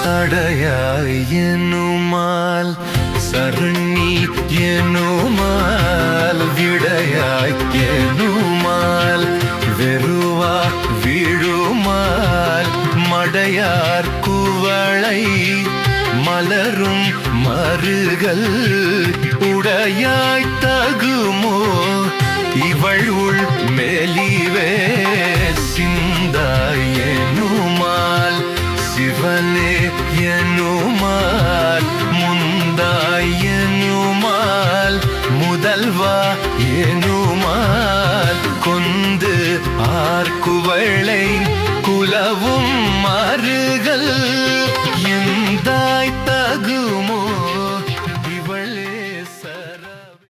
அடையாய் எனுமால் சருணி எனுமால் விடையாய் எனுமால் வெறுவா விழுமால் மடையார் குவளை மலரும் மருகல் உடையாய் தகுமோ இவள் உள் மெலிவே சிந்தாய் எனுமால் சிவனே எனுமால் முந்தாய் எனுமால் முதல்வா எனுமால் கொந்து ஆர்குவளை குலவும் மருகல் எந்தாய் தகுமோ